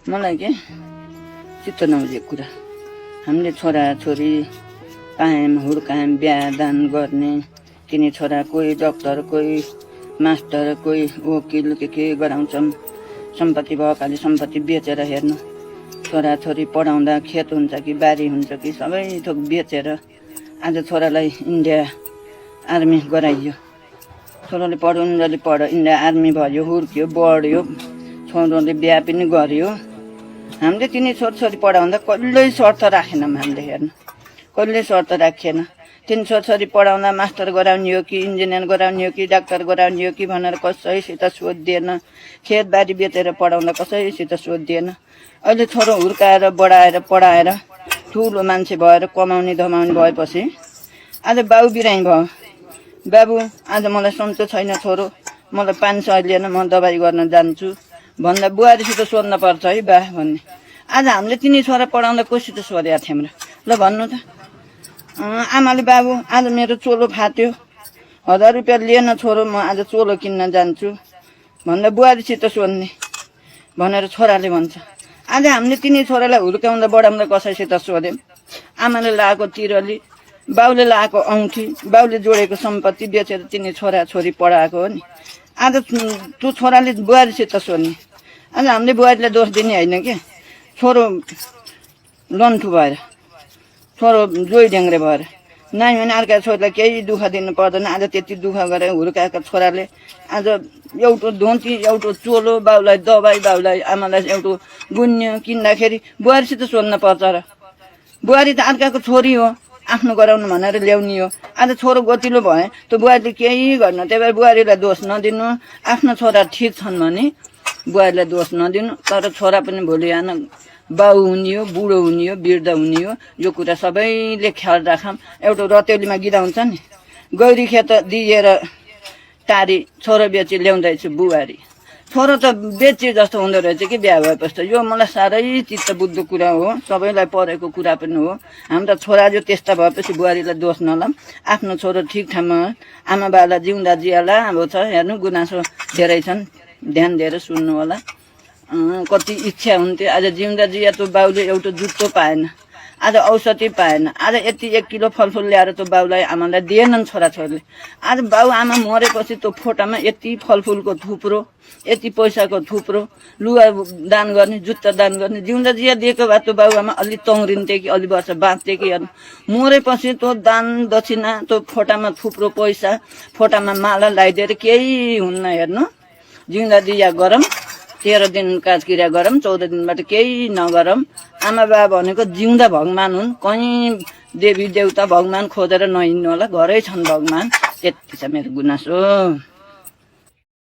मलाई के चित्त नबुझेको कुरा हामीले छोराछोरी कायम हुर्कायम बिहा दान गर्ने तिनी छोरा कोही डक्टर कोही मास्टर कोही वकिल के गराउँछन् सम्पत्ति भएकाले सम्पत्ति बेचेर हेर्नु छोराछोरी पढाउँदा खेत हुन्छ कि बारी हुन्छ कि सबै थोक बेचेर आज छोरालाई इन्डिया आर्मी गराइयो छोराले पढाउनुले पढ इन्डिया आर्मी भयो हुर्क्यो बढ्यो छोराले बिहा पनि गर्यो हामीले तिनी छोरछोरी पढाउँदा कहिल्यै शर्त राखेनौँ हामीले हेर्नु कहिल्यै शर्त राखेन तिनी छोरछोरी पढाउँदा मास्टर गराउने हो कि इन्जिनियर गराउने हो कि डाक्टर गराउने हो कि भनेर कसैसित सोधिएन खेतबारी बेचेर पढाउँदा कसैसित सोधिएन अहिले छोरो हुर्काएर बढाएर पढाएर ठुलो मान्छे भएर कमाउने धमाउने भएपछि आज बाउ बिरामी भयो बाबु आज मलाई सन्चो छैन छोरो मलाई 500 लिएन म दबाई गर्न जान्छु भन्दा बुहारीसित सोध्न पर्छ है बा भन्ने आज हामीले तिनी छोरा पढाउँदा कोसित सोधेका थियौँ र ल भन्नु त आमाले बाबु आज मेरो चोलो फाट्यो 1000 रुपियाँ लिएन छोरो म आज चोलो किन्न जान्छु भन्दा बुहारीसित सोध्ने भनेर छोराले भन्छ आज हामीले तिनी छोरालाई हुर्काउँदा बढाउँदा कसैसित सोध्यौँ आमाले लगाएको तिरली बाउले लगाएको औँठी बाउले जोडेको सम्पत्ति बेचेर तिनी छोरा छोरी पढाएको हो नि आज तँ छोराले बुहारीसित सोध्ने आज हामीले बुहारीलाई दोष दिने होइन के छोरो लन्ठु भएर छोरो जोइ ढ्याङ्ग्रे भएर नाइ भने अर्का छोरीलाई केही दुःख दिनु पर्दैन आज त्यति दुःख गरेर हुर्काएका छोराले आज एउटो धोती एउटो चोलो बाउलाई दबाई बाउलाई आमालाई एउटो गुन्यो किन्दाखेरि बुहारीसित सोध्न पर्छ र बुहारी त अर्काको छोरी हो आफ्नो गराउनु भनेर ल्याउने हो आज छोरो गतिलो भए त बुहारीले केही गर्न त्यही भएर बुहारीलाई दोष नदिनु आफ्नो छोरा ठिक छन् भने बुहारीलाई दोष नदिनु तर छोरा पनि भोलि आन बाउ हुने हो बुढो हुने हो वृद्ध हुने हो यो कुरा सबैले ख्याल राखौँ एउटा रतेलीमा गीत आउँछ नि गौरी खेत दिएर टारी छोरो बेची ल्याउँदैछु बुहारी छोरो त बेची जस्तो हुँदो रहेछ कि बिहा भएपछि त यो मलाई साह्रै चित्त बुझ्दो कुरा हो सबैलाई परेको कुरा पनि हो हाम्रो छोरा जो त्यस्ता भएपछि बुहारीलाई दोष नलाम आफ्नो छोरो ठिक ठाउँमा आमा बाबालाई जिउँदा जियाला अब छ हेर्नु गुनासो धेरै छन् ध्यान दिएर सुन्नु होला कति इच्छा हुन्थ्यो आज जिउँदा जिया त बाउले एउटा जुत्तो पाएन आज औषधि पाएन आज यति 1 किलो फलफुल ल्याएर त बाउलाई आमालाई दिएनन् छोराछोरीले आज बाउ आमा मरेपछि त फोटामा यति फलफुलको थुप्रो यति पैसाको थुप्रो लुगा दान गर्ने जुत्ता दान गर्ने जिउँदा जिया दिएको भए त बाउ आमा अलि तङ्ग्रिन्थे कि अलि वर्ष बाँच्थे कि हेर्नु मरेपछि त दान दक्षिणा त फोटामा थुप्रो पैसा फोटामा माला लगाइदिएर केही हुन्न हेर्नु जिउँदा जिया गरम 13 दिन काजक्रिया गरौँ 14 दिनबाट केही नगरौँ आमा बाबा भनेको जिउँदा भगवान हुन् कहीँ देवी देवता भगवान खोजेर नहिँड्नु होला घरै छन् भगवान त्यति छ मेरो गुनासो।